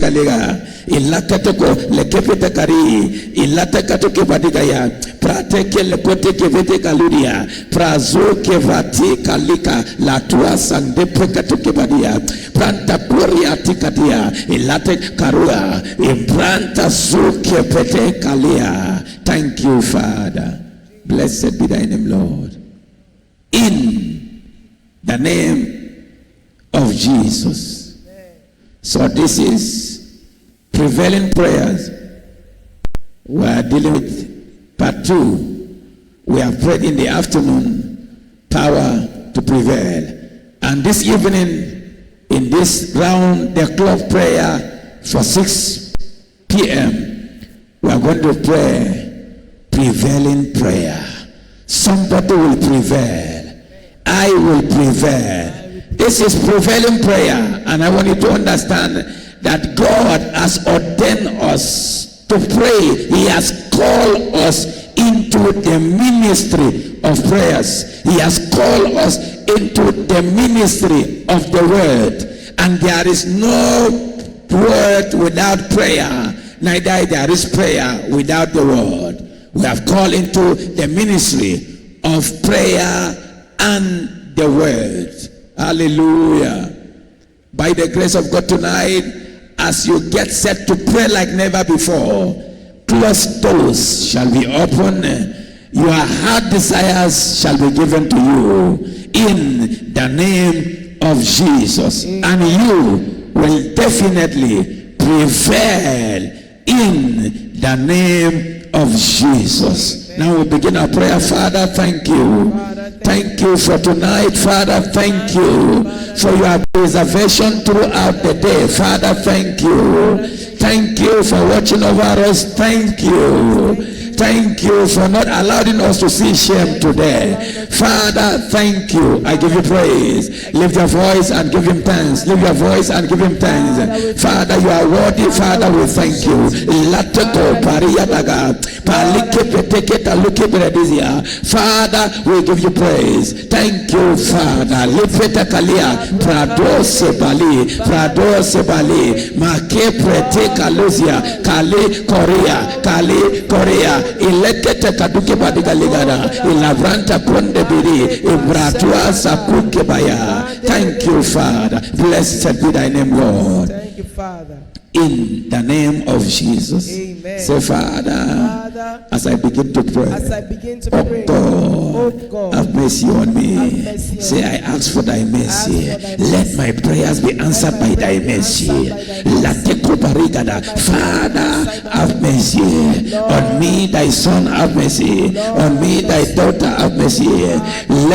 kalega ilakatoko lekepete kari ilatakatoke badigaya prateke lekote kevete kaludia prazo kevati kalika la tua sande prekatoke badia pranta puria tikadia ilate karua impranta zuke pete kalia. Thank you, Father. Blessed be thy name, Lord. In the name of Jesus. So this is prevailing prayers. We are dealing with part 2. We have prayed in the afternoon, power to prevail. And this evening, in this round the clock prayer for 6 p.m., we are going to pray prevailing prayer. Somebody will prevail. I will prevail. This is prevailing prayer, and I want you to understand that God has ordained us to pray. He has called us into the ministry of prayers. He has called us into the ministry of the word, and there is no word without prayer, neither there is prayer without the word. We have called into the ministry of prayer and the word. Hallelujah. By the grace of God tonight, as you get set to pray like never before, closed doors shall be open. Your heart desires shall be given to you in the name of Jesus. And you will definitely prevail in the name of Jesus. Now we begin our prayer. Father, thank you. Thank you for tonight. Father, thank you for your preservation throughout the day. Father, thank you. Thank you for watching over us. Thank you. Thank you for not allowing us to see shame today. Father, thank you. I give you praise. Lift your voice and give him thanks. Lift your voice and give him thanks. Father, you are worthy. Father, we thank you. Father, we give you praise. Thank you, Father. Ilekete kaduke badiga ligada ilavranta ponde biri ibratua sakuke baya. Thank you, Father. Blessed be thy name, Lord. Thank you, Father. In the name of Jesus. Amen. Say, Father, as I begin to pray, oh God, have mercy on me. Say, I ask for thy mercy. Let my prayers be answered by thy mercy. Father, have mercy on me, thy son, have mercy on me, thy daughter, have mercy. And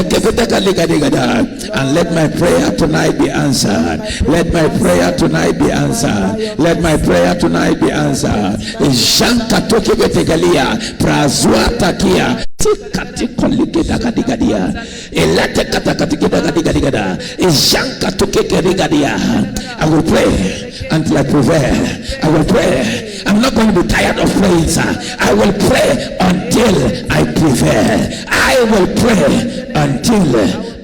let my prayer tonight be answered. Let my prayer tonight be answered. Let my prayer tonight be answered. Janka toke betegalia, prazua takia. I will pray until I prevail. I will pray. I'm not going to be tired of praying, sir. I will pray until I prevail. I will pray until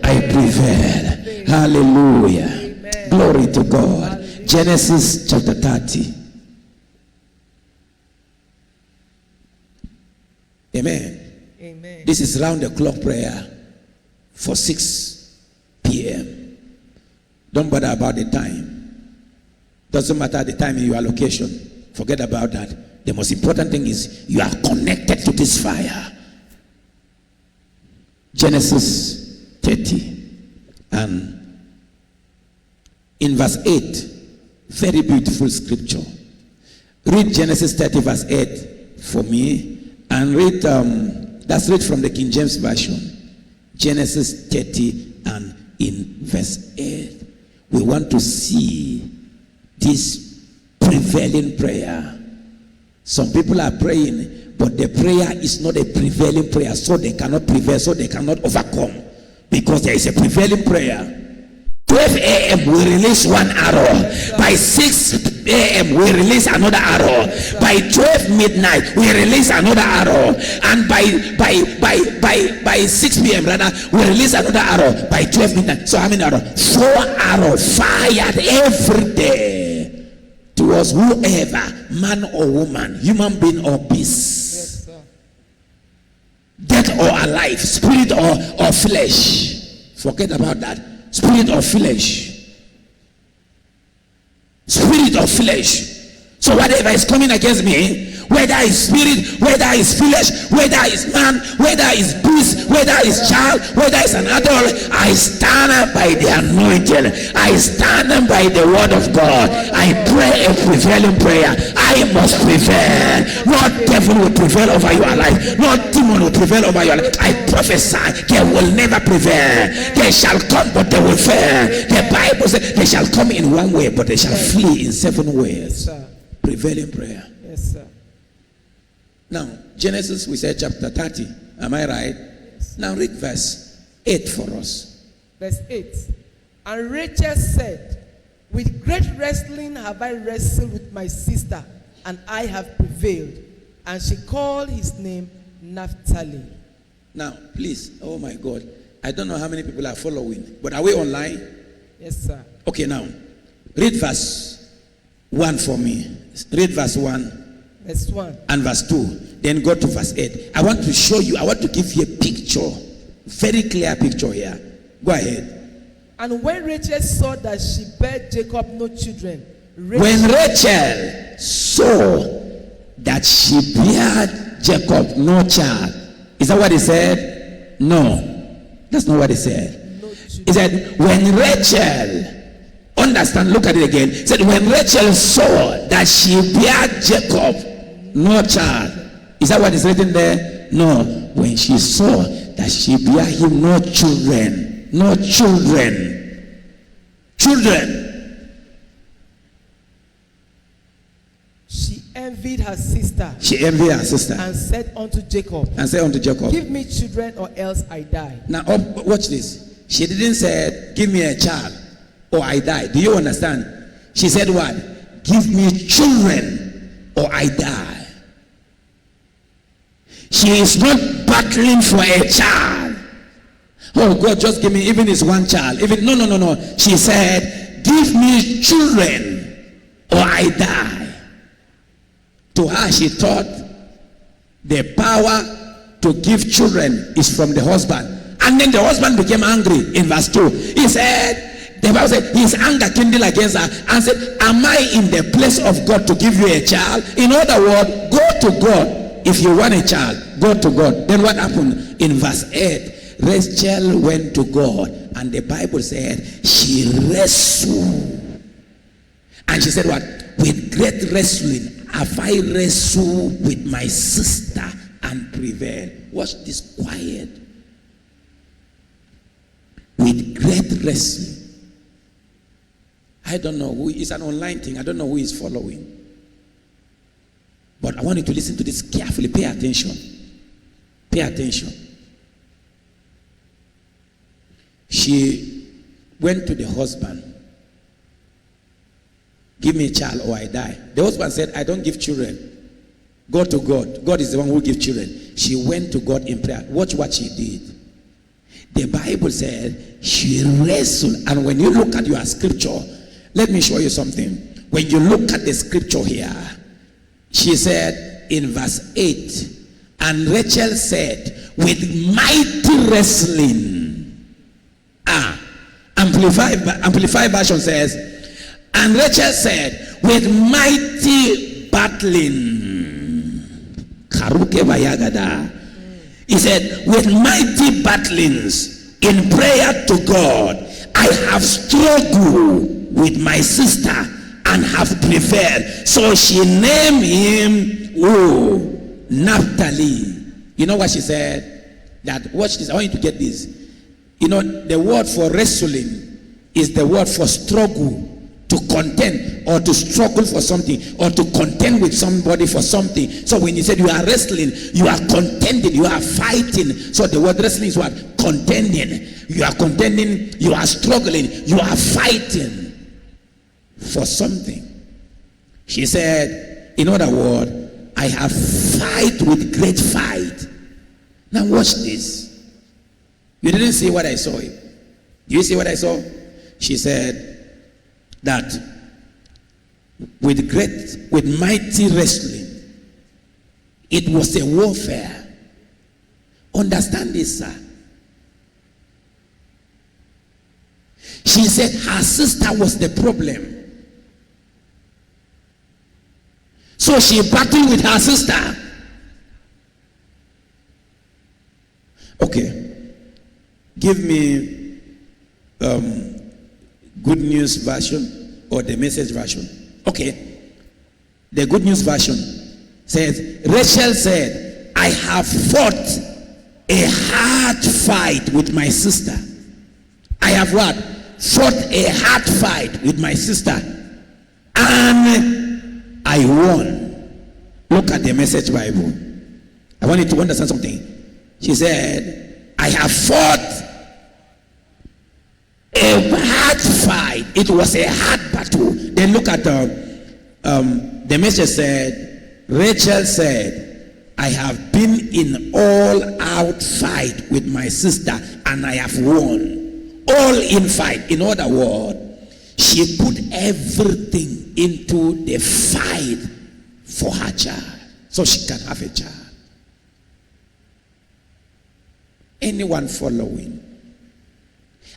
I prevail. Hallelujah. Amen. Glory to God. Genesis chapter 30. Amen. Amen. This is round the clock prayer for 6 p.m. Don't bother about the time. Doesn't matter the time in your location. Forget about that. The most important thing is you are connected to this fire. Genesis 30 and in verse 8, very beautiful scripture. Read Genesis 30 verse 8 for me. And read, that's read from the King James Version. Genesis 30 and in verse 8. We want to see this prevailing prayer. Some people are praying, but the prayer is not a prevailing prayer, so they cannot prevail, so they cannot overcome. Because there is a prevailing prayer. 12 a.m. we release one arrow. By 6 a.m. we release another arrow. By 12 midnight we release another arrow. And by 6 p.m. rather we release another arrow. By 12 midnight. So how many arrows? 4 arrows fired every day to was whoever, man or woman, human being or beast, Yes, sir. dead or alive, spirit or flesh. Forget about that. Spirit or flesh. Spirit or flesh. So whatever is coming against me, whether it's spirit, whether it's flesh, whether it's man, whether it's beast, whether it's child, whether it's an adult, I stand by the anointing. I stand by the word of God. I pray a prevailing prayer. I must prevail. Not devil will prevail over your life. Not demon will prevail over your life. I prophesy they will never prevail. They shall come, but they will fail. The Bible says they shall come in one way, but they shall flee in 7 ways. Sir. Prevailing prayer. Yes, sir. Now, Genesis, we said chapter 30. Am I right? Yes. Now read verse 8 for us. Verse 8. And Rachel said, with great wrestling have I wrestled with my sister, and I have prevailed. And she called his name Naphtali. Now, please, oh my God, I don't know how many people are following, but are we online? Yes, sir. Okay, now, read verse 1 for me. Read verse 1 Verse 1. and verse 2. Then go to verse 8. I want to show you, I want to give you a picture, very clear picture here. Go ahead. And when Rachel saw that she bare Jacob no children, When Rachel saw that she bare Jacob no child, is that what he said? No, that's not what he said. no children. He said, when Rachel, understand, look at it again. He said, when Rachel saw that she bare Jacob no child, is that what is written there? No, when she saw that she bare him no children, no children, children. She envied her sister She envied her sister and said unto Jacob, and said unto Jacob, give me children or else I die. now watch this. She didn't say, give me a child or I die. Do you understand? She said what? Give me children or I die. She is not battling for a child. Oh God, just give me, even it's one child. Even no. She said, give me children or I die. To her, she thought the power to give children is from the husband. And then the husband became angry in verse 2. He said, the Bible said, his anger kindled against her and said, am I in the place of God to give you a child? In other words, go to God. If you want a child, go to God. Then what happened? In verse 8, Rachel went to God, and the Bible said she wrestled. And she said what? With great wrestling have I wrestled with my sister and prevailed. Watch this quiet. With great wrestling. I don't know who, it's an online thing. I don't know who is following. But I want you to listen to this carefully. Pay attention. Pay attention. She went to the husband. Give me a child or I die. The husband said, I don't give children. Go to God. God is the one who gives children. She went to God in prayer. Watch what she did. The Bible said she wrestled. And when you look at your scripture, let me show you something. When you look at the scripture here, she said in verse 8, and Rachel said, with mighty wrestling. Amplified version says, and Rachel said, with mighty battling. Karuke Bayagada. He said, with mighty battlings in prayer to God, I have struggled with my sister and have prevailed. So she named him Naphtali. You know what she said? That, watch this, I want you to get this. You know, the word for wrestling is the word for struggle. To contend or to struggle for something or to contend with somebody for something. So when you said you are wrestling, you are contending, you are fighting. So the word wrestling is what? Contending. You are contending, you are struggling, you are fighting for something. She said, in other words, I have fight with great fight. Now watch this. You didn't see what I saw. Do you see what I saw? She said that with mighty wrestling. It was a warfare. Understand this, sir. She said her sister was the problem. So she battled with her sister. Okay. Give me Good News version or the Message version. Okay. The Good News version says, Rachel said, I have fought a hard fight with my sister. I have what? Fought a hard fight with my sister. And I won. Look at the Message Bible. I want you to understand something. She said, I have fought a hard fight. It was a hard battle. Then look at the message said, Rachel said, I have been in all out fight with my sister and I have won. All in fight. In other words, she put everything into the fight for her child so she can have a child. Anyone following?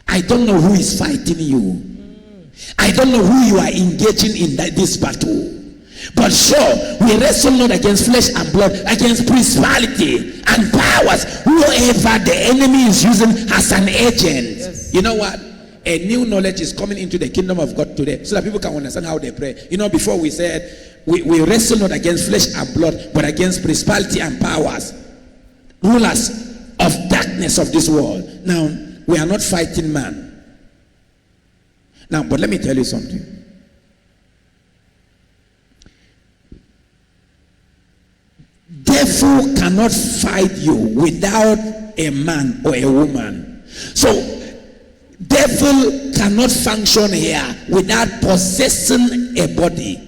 I don't know who is fighting you. I don't know who you are engaging in this battle. But sure, we wrestle not against flesh and blood, against principality and powers, whoever the enemy is using as an agent. Yes. You know what? A new knowledge is coming into the kingdom of God today so that people can understand how they pray. You know, before we said, we wrestle not against flesh and blood, but against principality and powers, rulers of darkness of this world. Now, we are not fighting man. Now, but let me tell you something. Devil cannot fight you without a man or a woman. So, devil cannot function here without possessing a body.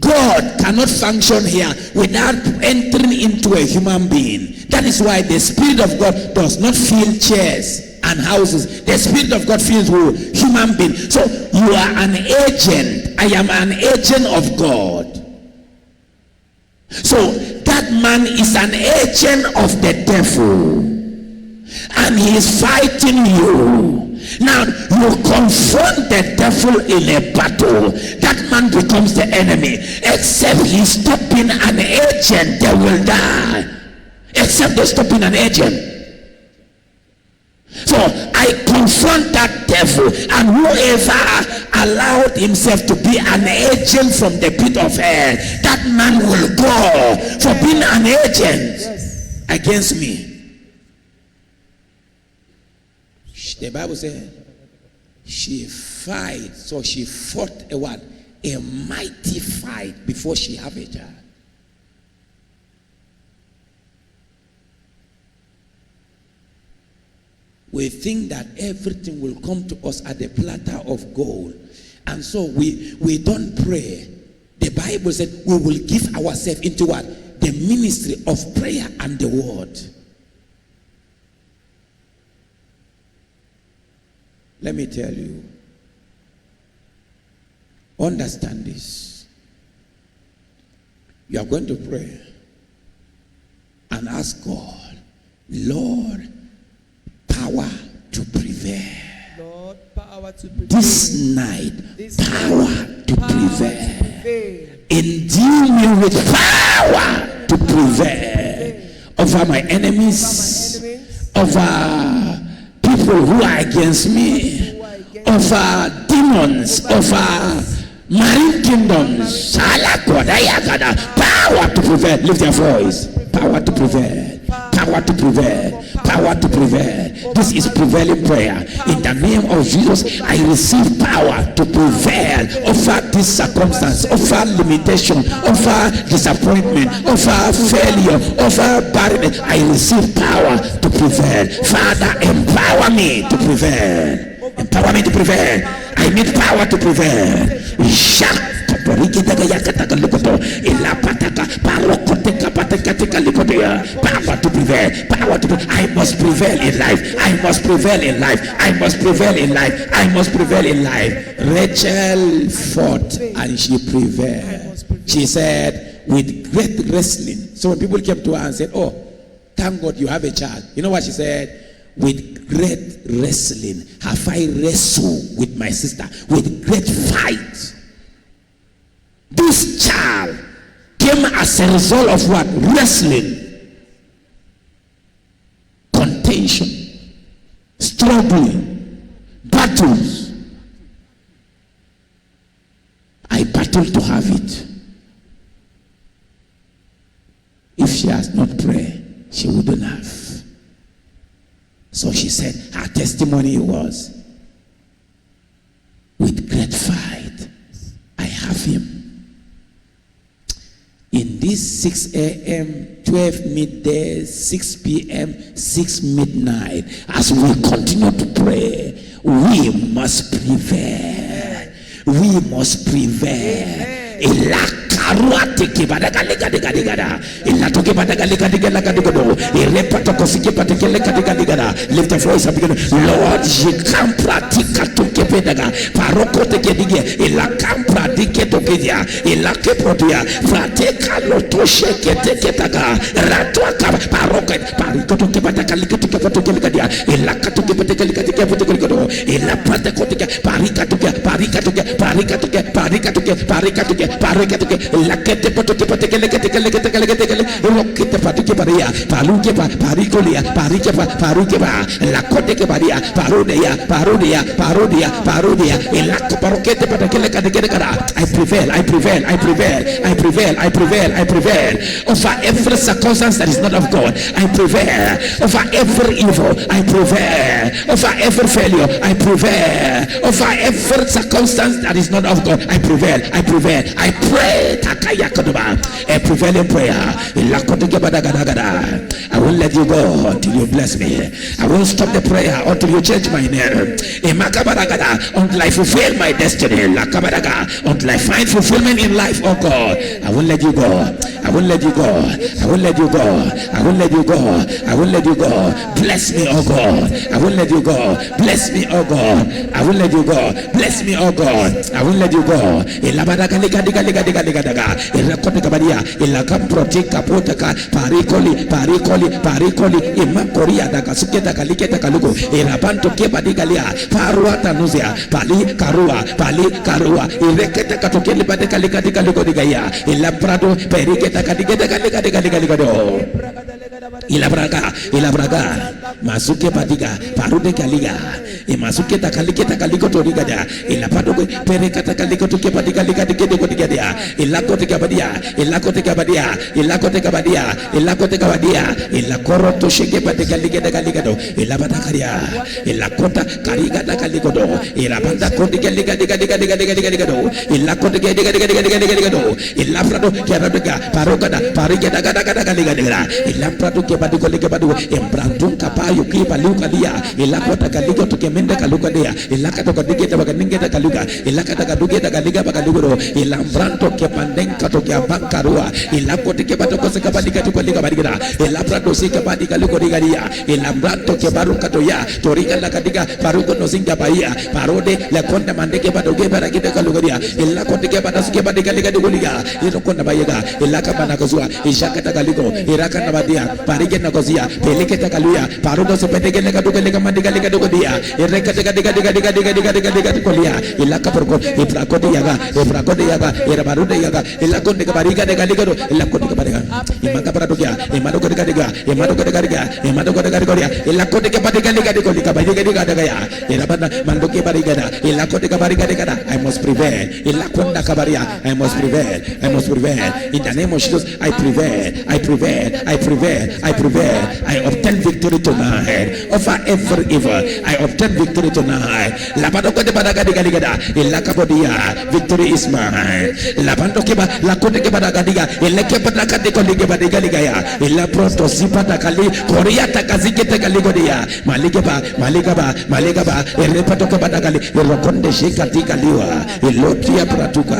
God cannot function here without entering into a human being. That is why the Spirit of God does not fill chairs and houses. The Spirit of God fills with human beings. So you are an agent. I am an agent of God. So that man is an agent of the devil. And he is fighting you. Now you confront the devil in a battle. That man becomes the enemy. Except he stop being an agent, they will die. Except they stop being an agent. So I confront that devil, and whoever allowed himself to be an agent from the pit of hell, that man will go for being an agent against me. The Bible says she fight, so she fought a what? A mighty fight before she have a child. We think that everything will come to us at the platter of gold, and so we don't pray. The Bible said we will give ourselves into what? The ministry of prayer and the word. Let me tell you, understand this. You are going to pray and ask God, Lord, power to prevail. Lord, power to prevail. This night, power to prevail. Endue me with power to prevail over my enemies, over people who are against me, over demons, over marine kingdoms. Power to prevail. Lift your voice. Power to prevail. Power to prevail. Power to prevail. This is prevailing prayer. In the name of Jesus, I receive power to prevail over this circumstance, over limitation, over disappointment, over failure, over barrenness. I receive power to prevail. Father, empower me to prevail. Empower me to prevail. I need power to prevail. Power to prevail. Power to prevail. I must prevail in life. I must prevail in life. I must prevail in life. I must prevail in life. Rachel fought and she prevailed. She said, with great wrestling. So when people came to her and said, oh, thank God you have a child. You know what she said? With great wrestling have I wrestled with my sister. With great fight. This child came as a result of what? Wrestling. Contention. Struggling. Battles. I battled to have it. If she has not prayed, she wouldn't have. So she said her testimony was, with great fight, I have him. In this 6 a.m., 12 midday, 6 p.m., 6 midnight, as we continue to pray, we must prevail. We must prevail. Lift your voice up again. Lord, je can pratica to kepedaga paroko te kedige ila can pratique to kedia ila ke prodia pratica lo to sheke te ketaga ratwa ka paroko pariko to kepataka liketu kepoto kelikadia ila ka to kepataka likati kepoto keliko ila pratica to parika to parika to parika to parika to parika to parika to ila kete poto kepataka likati kelikatia rokete patike paria paluke parikolia parike paruke ba la kote ke paria parodia elako parokete patakele kadekera. I prevail over every circumstance that is not of God. I prevail over every evil. I prevail over every failure. I prevail over every circumstance that is not of God. I prevail. I pray takaya kodoba a prevailing prayer. I won't let you go until you bless me. I won't stop the prayer until you change my name. Until I fulfill my destiny. Until I find fulfillment in life, oh God. I won't let you go. Bless me, oh God. I won't let you go. Bless me, oh God. I won't let you go. Bless me, oh God. I won't let you go. Parikoli imakoria daga suketa kaliketa kalugo irabanto kebadigalia paruata nuzia pali karua ireketa katokeli badeka kalugo digaya ilabrado periketa kaliketa ilabraga masuke badiga parude kaliga imasuketa kaliketa kaliko torigada ilapado perekata kaliko toke badiga digada ilakote kabadia ilakoro to sheke badega ligado ilabadakaria ilakota kariga dakaligodo ilabanda kodiga ligado ilakote ligado ilabrado kerabega parogada parigada ligada ilabrado kebadu embrantum kapayo kipalukadia ilakota kaligo to kemende kalukadia ilakato kodigeta baganingeta kaluga ilakata kadugeta kaliga bakalugo ilambranto kepandenka to kebankarua ilakote kebado kosekabadika to kaliga badigada ilabrado sikabadika lugodigaria ilambranto kebaruka to ya toriga lakadiga baruko no singa baia parode la konda mandeke badoge barakita kalugodia ilakote kebado sikabadika ligadiga irokonda bayaga ilakabana kozua ishakata kaligo irakana badia parige na kozia peleketa kaluya parodo sepedege lekaduga lekamandika legadogodia irekata diga kolia ilakaporko iprakote yaga irabarude yaga ilakonde kabariga de galigado ilakonde kabariga imaka paradogia imadoko de gadiga ilakonde kabariga de gaya irabana mandoke barigada ilakonde kabariga de gada. I must prevail. Ilakonda kabaria. I must prevail. In the name of Jesus, I prevail. I obtain victory tonight over every evil. I obtain victory tonight. Labadoko de badaga de galigada ilakabodia. Victory is mine. Labandoke ba lakonde ke badaga diga ileke badaka de kolige badiga ligaya ilapronto zipata kali korea takazike takaligodia maligaba irepato ke badaga irokonde shika tikaliwa ilotia pratuka.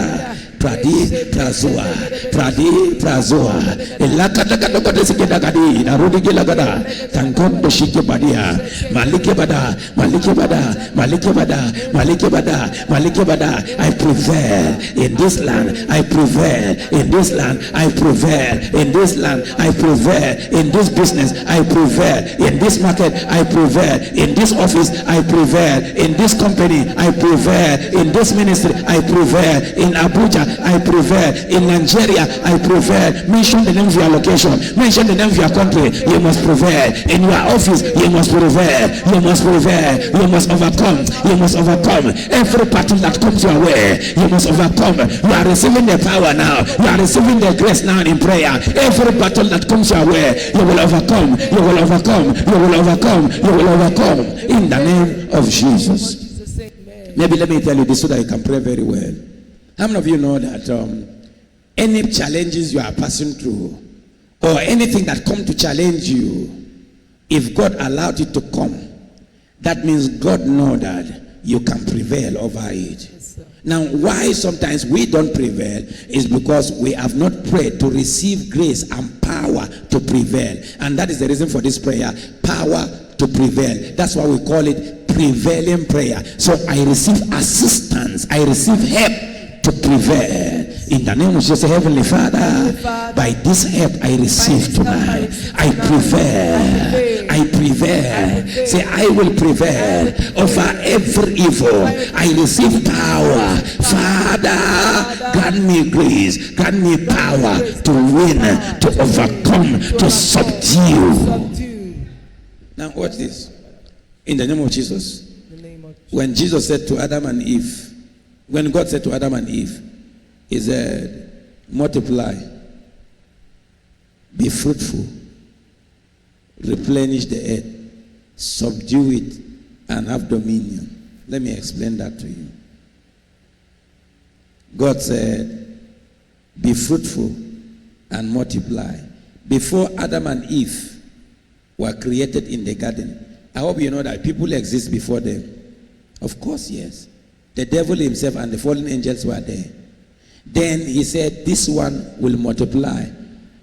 Pradi Prazoa, Pradi Prazoa, Elakatakato Sikadagadi, Narudi Gilagada, Tankondo Shikebadia, Malikebada, Malikebada, Malikebada, Malikebada, Malikebada. I prevail in this land, I prevail in this land, I prevail in this land, I prevail in this business, I prevail in this market, I prevail in this office, I prevail in this company, I prevail in this ministry, I prevail in Abuja, I prevail in Nigeria, I prevail. Mention the name of your location, mention the name of your country. You must prevail in your office. You must prevail. You must prevail. You must overcome. You must overcome every battle that comes your way. You must overcome. You are receiving the power now. You are receiving the grace now in prayer. Every battle that comes your way, you will overcome. You will overcome. You will overcome. You will overcome in the name of Jesus. Maybe let me tell you this so that you can pray very well. How many of you know that any challenges you are passing through or anything that comes to challenge you, if God allowed it to come, that means God knows that you can prevail over it. Yes, now, why sometimes we don't prevail is because we have not prayed to receive grace and power to prevail. And that is the reason for this prayer, power to prevail. That's why we call it prevailing prayer. So I receive assistance, I receive help to prevail in the name of Jesus. Heavenly Father, by this help I receive tonight, I prevail, I prevail. Say, I will prevail over every evil. I receive power. Father, grant me grace, grant me power to win, to overcome, to subdue. Now watch this. In the name of Jesus. When Jesus said to Adam and Eve, when God said to Adam and Eve, he said, multiply, be fruitful, replenish the earth, subdue it, and have dominion. Let me explain that to you. God said, be fruitful and multiply. Before Adam and Eve were created in the garden, I hope you know that people exist before them. Of course, yes. The devil himself and the fallen angels were there. Then he said, this one will multiply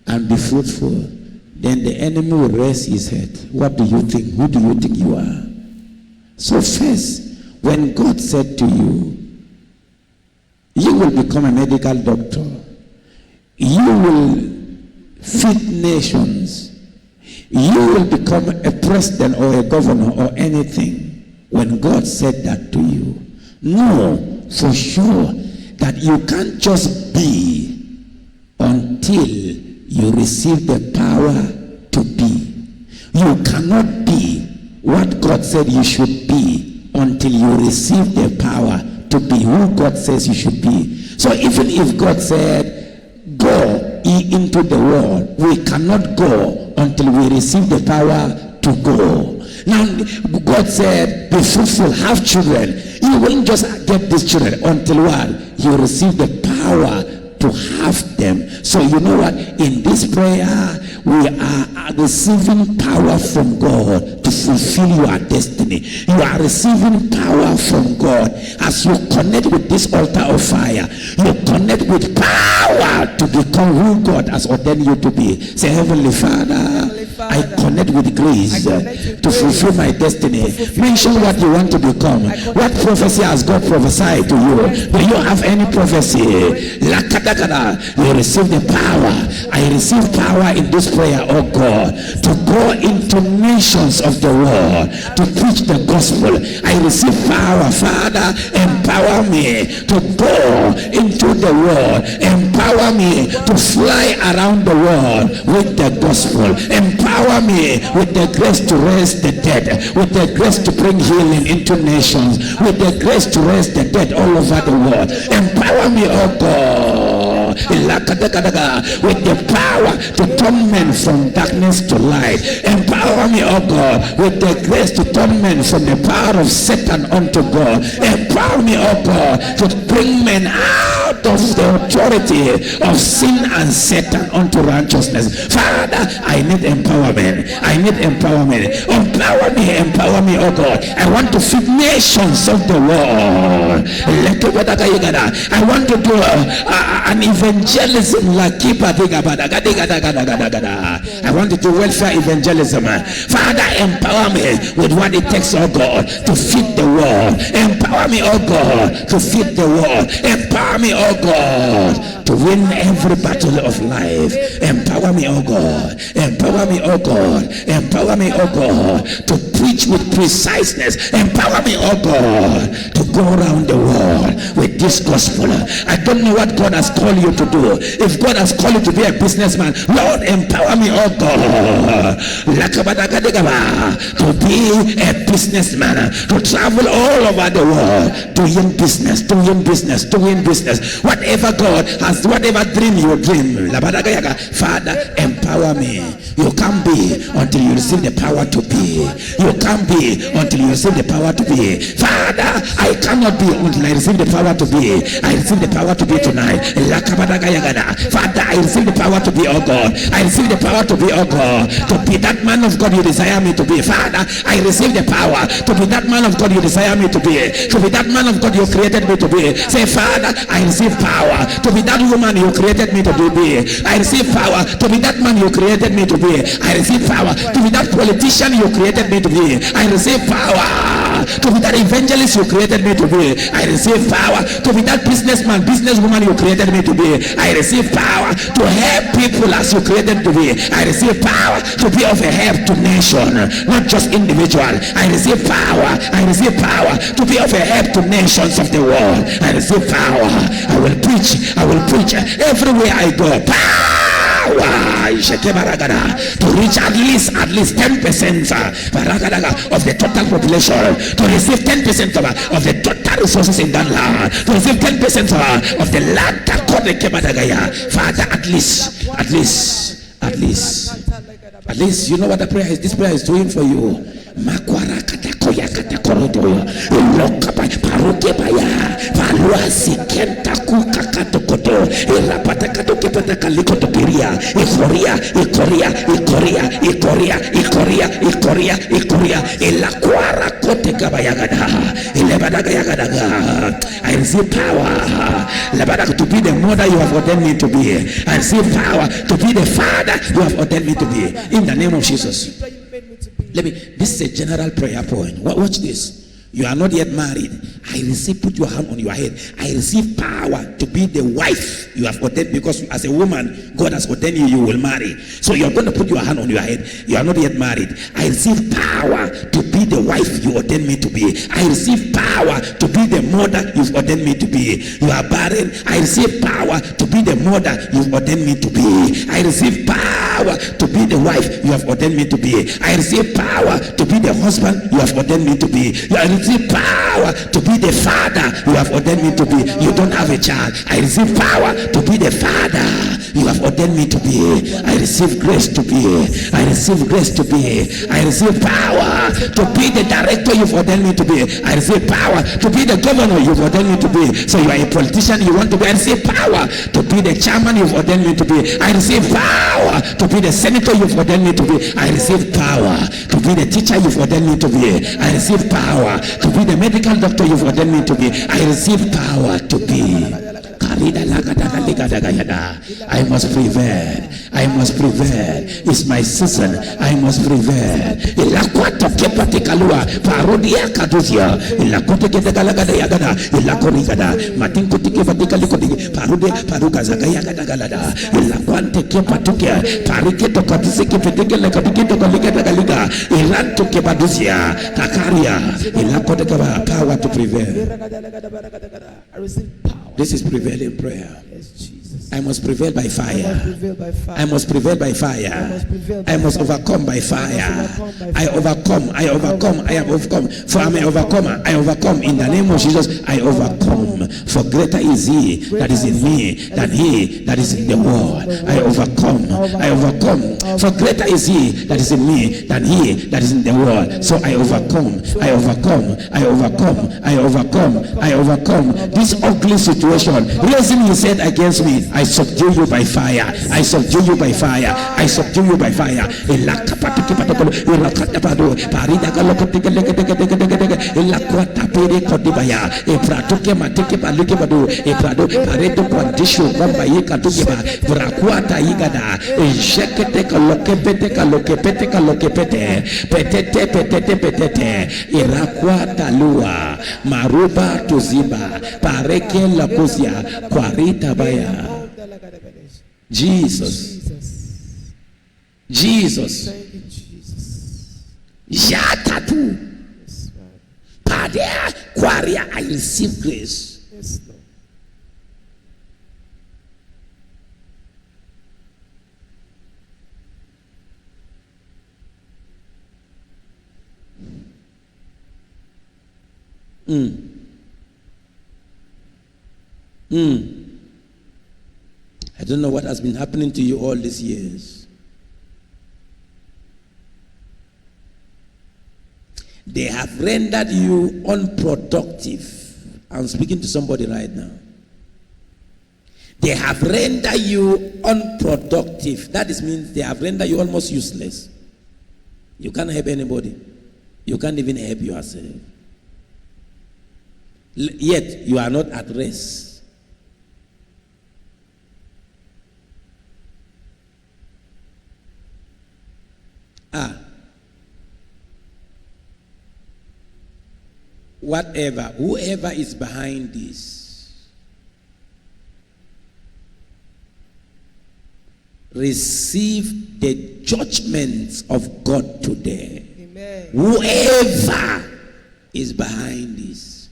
and be fruitful. Then the enemy will raise his head. What do you think? Who do you think you are? So first, when God said to you, you will become a medical doctor, you will feed nations, you will become a president or a governor or anything. When God said that to you, know for sure that you can't just be until you receive the power to be. You cannot be what God said you should be until you receive the power to be who God says you should be. So even if God said, go ye into the world, we cannot go until we receive the power to go. Now, God said, be fruitful, have children. You won't just get these children until what? You receive the power to have them. So you know what? In this prayer, we are receiving power from God to fulfill your destiny. You are receiving power from God. As you connect with this altar of fire, you connect with power to become who God has ordained you to be. Say, Heavenly Father, I connect with grace to fulfill my destiny. Mention what you want to become. What prophecy has God prophesied to you? Do you have any prophecy? You receive the power. I receive power in this prayer, oh God, to go into nations of the world to preach the gospel. I receive power. Father, empower me to go into the world. Empower me to fly around the world with the gospel. Empower me with the grace to raise the dead, with the grace to bring healing into nations, with the grace to raise the dead all over the world. Empower me, oh God, with the power to turn men from darkness to light. Empower me, oh God, with the grace to turn men from the power of Satan unto God. Empower me, oh God, to bring men out out of the authority of sin and Satan unto righteousness. Father, I need empowerment. I need empowerment. Empower me, oh God. I want to feed nations of the world. I want to do an evangelism. I want to do welfare evangelism. Father, empower me with what it takes, oh God, to feed the world. Empower me, oh God, to feed the world. Empower me, oh God, to win every battle of life. Empower me, oh God. Empower me, oh God. Empower me, oh God, to preach with preciseness. Empower me, oh God, to go around the world with this gospel. I don't know what God has called you to do. If God has called you to be a businessman, Lord, empower me, oh God, to be a businessman, to travel all over the world, doing business. Whatever God has, whatever dream you dream, Father, empower me. You can't be until you receive the power to be. You can't be until you receive the power to be. Father, I cannot be until I receive the power to be. I receive the power to be tonight. Father, I receive the power to be, oh God. I receive the power to be, oh God, to be that man of God you desire me to be. Father, I receive the power to be that man of God you desire me to be that man of God you created me to be. Say, Father, I receive power to be that woman you created me to be. I receive power to be that man you created me to be. I receive power to be that politician you created me to be. I receive power to be that evangelist you created me to be. I receive power to be that businesswoman you created me to be. I receive power to help people as you created to be. I receive power to be of a help to nation, not just individual. I receive power to be of a help to nations of the world. I receive power. I will preach everywhere I go. To reach at least 10% of the total population, to receive 10% of the total resources in that land, to receive 10% of the land. Father, at least you know what the prayer is. This prayer is doing for you. Makwara katakoya katakorotoyo lokapa paruke baya valuasi kenta kuka katokoto elapata katoke pata kalikoto kiria ikoria elakwara kote kabayagada elebadaga yagadaga. I receive power labada to be the mother you have ordained me to be. I receive power to be the father you have ordained me to be, in the name of Jesus. This is a general prayer point. Watch this. You are not yet married. I receive, put your hand on your head. I receive power to be the wife you have ordained, because as a woman, God has ordained you will marry. So you're going to put your hand on your head. You are not yet married. I receive power to be the wife you ordained me to be. I receive power to be the mother you've ordained me to be. You are barren. I receive power to be the mother you've ordained me to be. I receive power to be the wife you have ordained me to be. I receive power to be the husband you have ordained me to be. I receive power to be the father you have ordained me to be. You don't have a child. I receive power to be the father you have ordained me to be. I receive grace to be. I receive grace to be. I receive power to be the director you've ordained me to be. I receive power to be the governor you've ordained me to be. So you are a politician, you want to be. I receive power to be the chairman you've ordained me to be. I receive power to be the senator you've ordained me to be. I receive power to be the teacher you've ordained me to be. I receive power to be the medical doctor you've ordained me to be. I receive power to be. I must prevail. I must prevail. It's my season. I must prevail. Ilakwata kepati kalua parodia kaduzia ilakote kedagalagada yagada ilakorigada matinko tikefati kalikodi parude paruka zakaya gadagalada ilakwante kepatukia parike tokatisi peteke lekatike tokalikada galiga iranto kebaduzia takaria ilakote kaba power to prevail. This is prevailing prayer. Yes, Jesus. I must prevail by I must fire. prevail by fire. I must prevail by I fire. must prevail by I must fire. overcome by I fire. must overcome by I fire. overcome. I overcome. I have overcome. For I'm an overcomer. I overcome. In the name of Jesus, I overcome. For greater is He that is in me than he that is in the world. I overcome. I overcome. For greater is He that is in me than he that is in the world. So I overcome. I overcome. I overcome. I overcome. I overcome this ugly situation. Raising his head against me, I subdue you by fire. I subdue you by fire. I subdue you by fire. Maruba tuziba pareke lakuzia kwarita baya. Jesus. Jesus. Thank you, Jesus. Yatatu. Yes, Lord. Padea kwaria, I receive grace. Yes, Lord. I don't know what has been happening to you all these years. They have rendered you unproductive. I'm speaking to somebody right now. They have rendered you unproductive. That means they have rendered you almost useless. You can't help anybody. You can't even help yourself. Yet you are not at rest. Whoever is behind this, receive the judgments of God today. Amen. Whoever is behind this,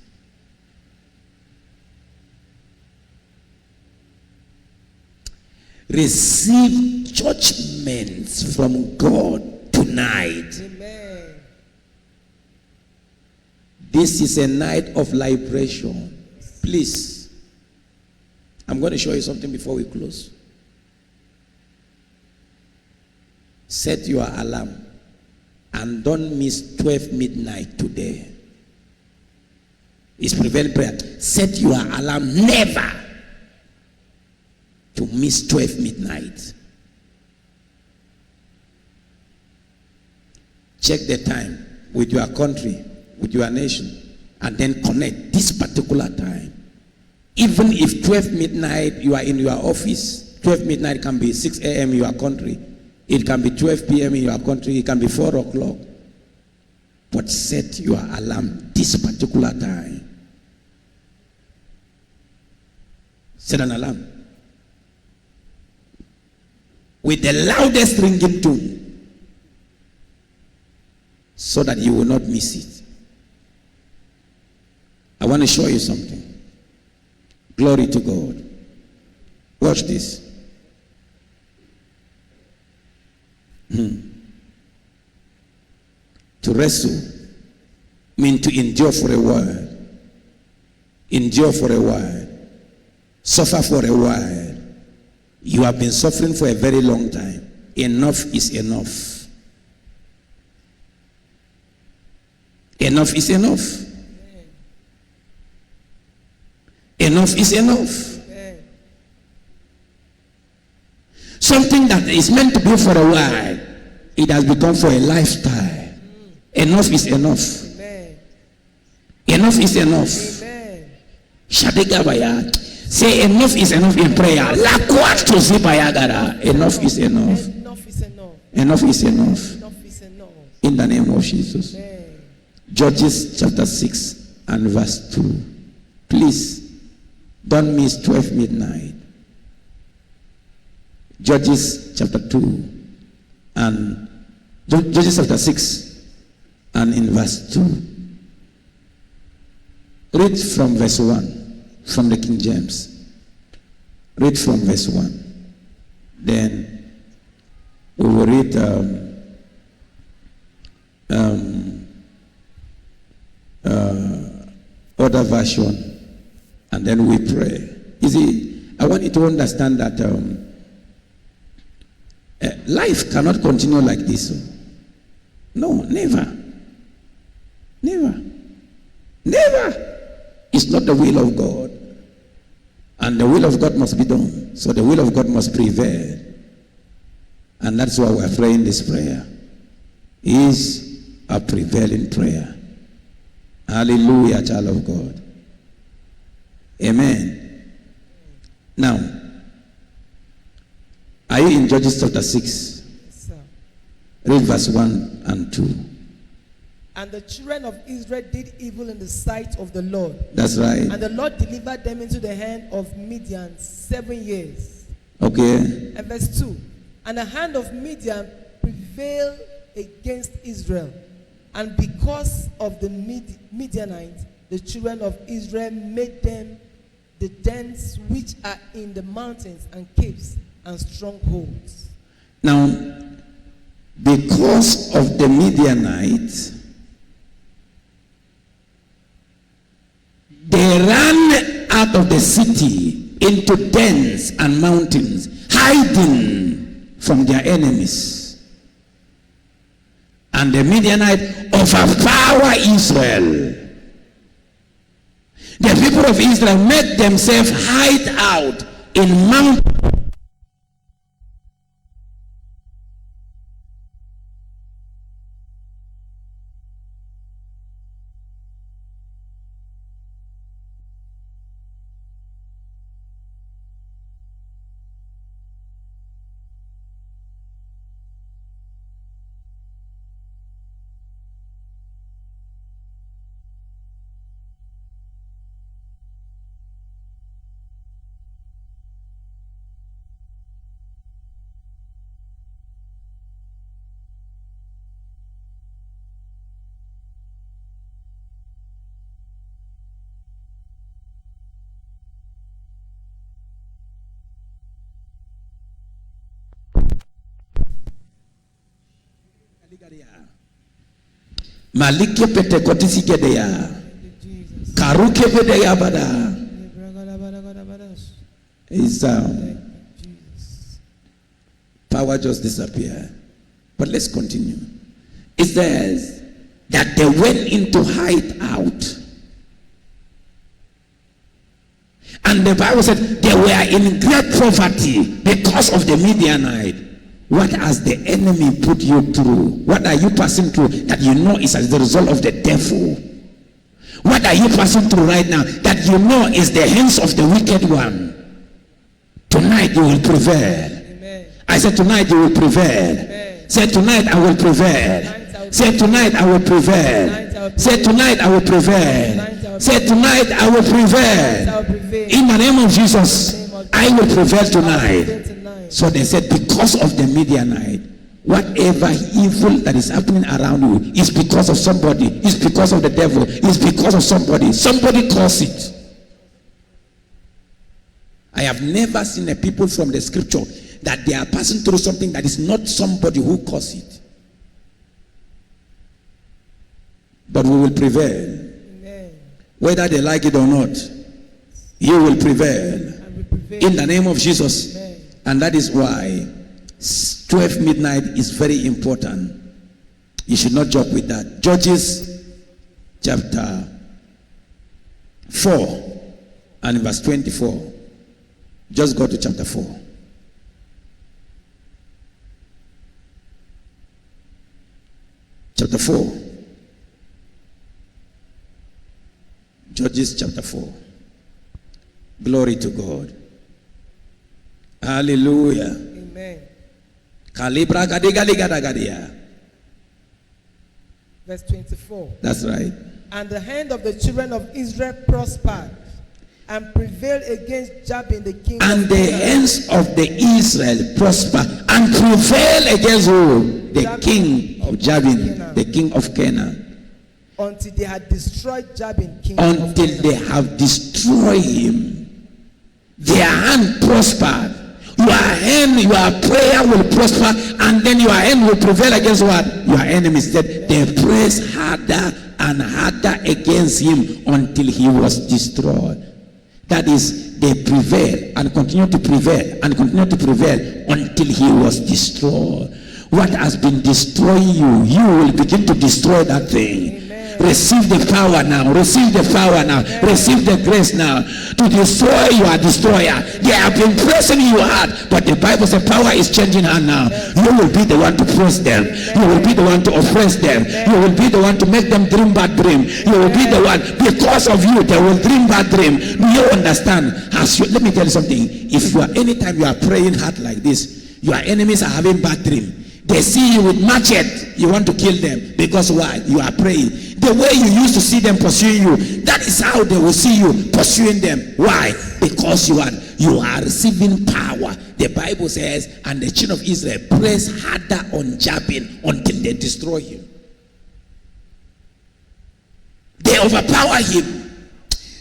receive judgments from God tonight. Amen. This is a night of liberation. Please, I'm going to show you something before we close. Set your alarm and don't miss 12 midnight today. It's prevailing prayer. Set your alarm never to miss 12 midnight. Check the time with your country, with your nation, and then connect this particular time. Even if 12 midnight you are in your office, 12 midnight can be 6 a.m. in your country, it can be 12 p.m. in your country, it can be 4 o'clock. But set your alarm this particular time. Set an alarm with the loudest ringing tone, so that you will not miss it. I want to show you something. Glory to God. Watch this. To wrestle means to endure for a while. Endure for a while. Suffer for a while. You have been suffering for a very long time. Enough is enough. Enough is enough. Enough is enough. Something that is meant to be for a while, it has become for a lifestyle. Enough is enough. Enough is enough. Shadigabaya. Say enough is enough in prayer. Enough is enough. Enough is enough. Enough is enough. Enough is enough. In the name of Jesus. Amen. Judges chapter 6 and verse 2. Please don't miss 12 midnight. Judges chapter 2 and Judges chapter 6 and in verse 2. Read from verse 1 from the King James. Read from verse 1. Then we will read other version, and then we pray. You see, I want you to understand that life cannot continue like this. No, never. Never. Never. It's not the will of God. And the will of God must be done. So the will of God must prevail. And that's why we're praying this prayer. Is a prevailing prayer. Hallelujah, child of God. Amen. Now, are you in Judges chapter 6? Yes, sir. Read verse 1 and 2. And the children of Israel did evil in the sight of the Lord. That's right. And the Lord delivered them into the hand of Midian 7 years. Okay. And verse 2. And the hand of Midian prevailed against Israel. And because of the Midianites, the children of Israel made them the dens which are in the mountains and caves and strongholds. Now, because of the Midianites, they ran out of the city into dens and mountains, hiding from their enemies. And the Midianites overpower Israel. The people of Israel made themselves hide out in mountains. Malike pete kotisi kedeya. Karuke pedeya bada. His power just disappeared. But let's continue. It says that they went into hide out. And the Bible said they were in great poverty because of the Midianite. What has the enemy put you through? What are you passing through that you know is as the result of the devil? What are you passing through right now that you know is the hands of the wicked one? Tonight you will prevail. Amen. I said tonight you will prevail. Amen. Say tonight I will prevail. Say tonight I will prevail. Say tonight I will prevail. Say tonight I will prevail. In the name of Jesus, I will prevail tonight. So they said, because of the Midianite, whatever evil that is happening around you is because of somebody, is because of the devil, is because of somebody. Somebody caused it. I have never seen a people from the scripture that they are passing through something that is not somebody who caused it. But we will prevail. Amen. Whether they like it or not, you will prevail. In the name of Jesus. Amen. And that is why 12 midnight is very important. You should not joke with that. Judges chapter 4 and verse 24. Just go to chapter 4. Chapter 4. Judges chapter 4. Glory to God. Hallelujah. Amen. Kalibra gadigadigadagadia. Verse 24. That's right. And the hand of the children of Israel prospered and prevailed against Jabin the king. And the hands of the Israel prospered and prevailed against who? The king of Jabin, the king of Canaan. Until they had destroyed Jabin, king until of Canaan. They have destroyed him. their hand prospered. Your prayer will prosper, and then your hand will prevail against what? Your enemies. That they pressed harder and harder against him until he was destroyed. That is, they prevail and continue to prevail and continue to prevail until he was destroyed. What has been destroying you, you will begin to destroy that thing. Receive the power now. Receive the power now. Receive the grace now to destroy your destroyer. They have been pressing you hard, but the Bible says power is changing hand now. You will be the one to press them. You will be the one to oppress them. You will be the one to make them dream bad dream. You will be the one, because of you, they will dream bad dream. Do you understand? Let me tell you something. If you are, anytime you are praying hard like this, your enemies are having bad dream. They see you with machete, you want to kill them. Because why? You are praying. The way you used to see them pursuing you, that is how they will see you pursuing them. Why? Because you are receiving power. The Bible says, and the children of Israel press harder on Jabin until they destroy him. They overpower him.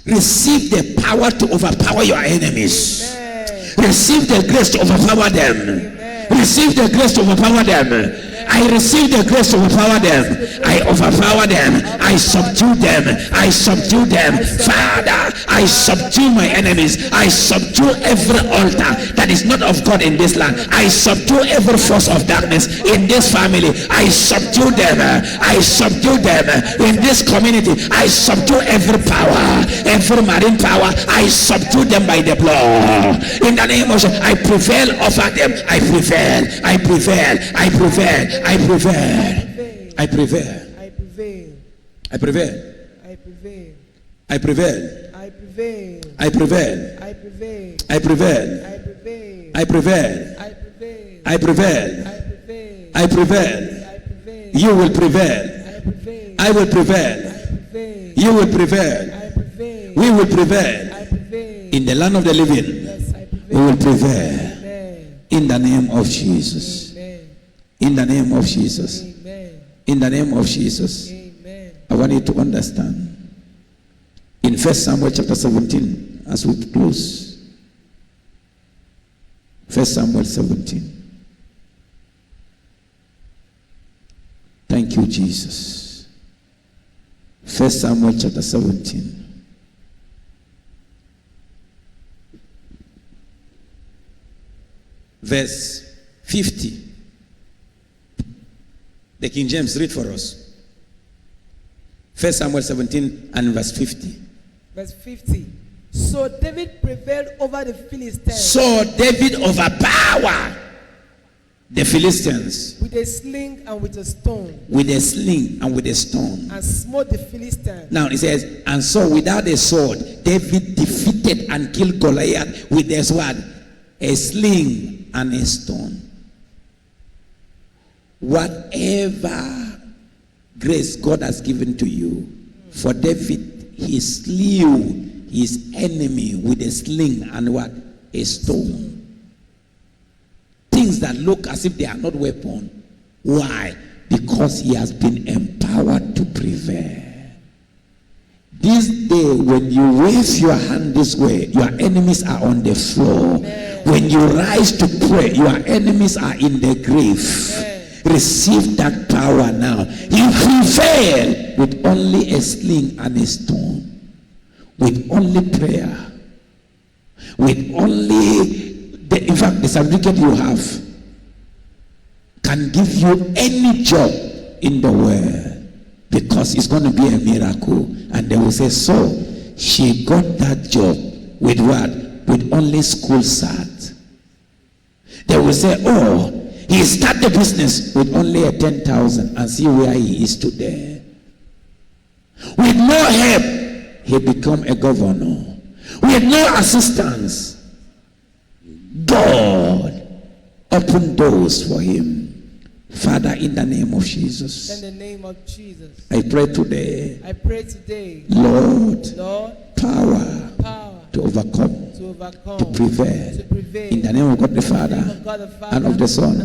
Receive the power to overpower your enemies. Amen. Receive the grace to overpower them. Amen. Receive the grace to overpower them. I receive the grace to overpower them. I overpower them. I subdue them. I subdue them. Father, I subdue my enemies. I subdue every altar that is not of God in this land. I subdue every force of darkness in this family. I subdue them. I subdue them in this community. I subdue every power, every marine power. I subdue them by the blood. In the name of Jesus, I prevail over them. I prevail. I prevail. I prevail. I prevail. I prevail. I prevail. I prevail. I prevail. I prevail. I prevail. I prevail. I prevail. I prevail. I prevail. I prevail. You will prevail. I will prevail. You will prevail. We will prevail. In the land of the living, we will prevail. In the name of Jesus. In the name of Jesus. Amen. In the name of Jesus. Amen. I want you to understand. In 1 Samuel chapter 17, as we close. 1 Samuel 17. Thank you, Jesus. 1 Samuel chapter 17. Verse 50. The King James, read for us. 1 Samuel 17 and verse 50. Verse 50. So David prevailed over the Philistines. So David overpowered the Philistines. With a sling and with a stone. With a sling and with a stone. And smote the Philistines. Now it says, and so without a sword, David defeated and killed Goliath with a sword, a sling and a stone. Whatever grace God has given to you, for David, he slew his enemy with a sling and what? A stone. Things that look as if they are not weapons. Why? Because he has been empowered to prevail. This day, when you wave your hand this way, your enemies are on the floor. Amen. When you rise to pray, your enemies are in the grave. Amen. Receive that power now. You prevail with only a sling and a stone, with only prayer, with only in fact, the certificate you have can give you any job in the world, because it's going to be a miracle. And they will say, so she got that job with what? With only school cert. They will say, oh, he started the business with only a 10,000, and see where he is today. With no help, he become a governor. With no assistance, God opened doors for him. Father, in the name of Jesus. In the name of Jesus. I pray today. I pray today. Lord, power to overcome. To prevail. In the name of God the Father, and of the Son,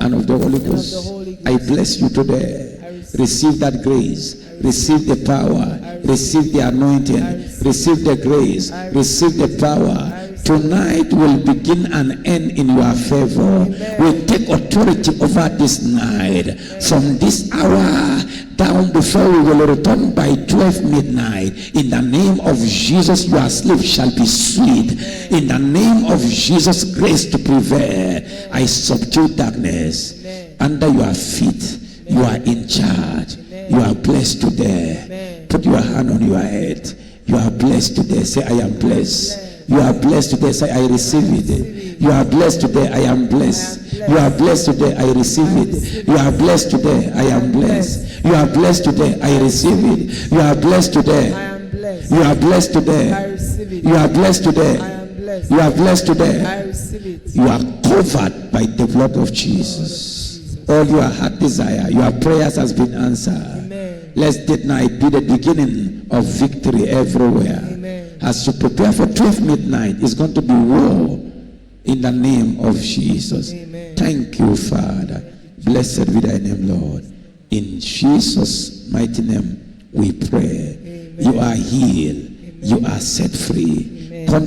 and of the Holy Ghost. I bless you today. Receive that grace. Receive the power. Receive the anointing. Receive the grace. Receive the power. Tonight will begin and end in your favor. We take authority over this night. From this hour down before we will return by 12 midnight. In the name of Jesus, your sleep shall be sweet. In the name of Jesus, grace to prevail. I subdue darkness under your feet. You are in charge. You are blessed today. Put your hand on your head. You are blessed today. Say, I am blessed. You are blessed today. Say, I receive it. You are blessed today. I am blessed. You are blessed today. I receive it. You are blessed today. I am blessed. You are blessed today. I receive it. You are blessed today. You are blessed today. You are blessed today. You are blessed today. You are covered by the blood of Jesus. All your heart desire, your prayers has been answered. Let that night be the beginning of victory everywhere. As you prepare for 12 midnight, it's going to be war in the name of Jesus. Thank you, Father. Blessed be thy name, Lord. In Jesus' mighty name we pray. You are healed. You are set free.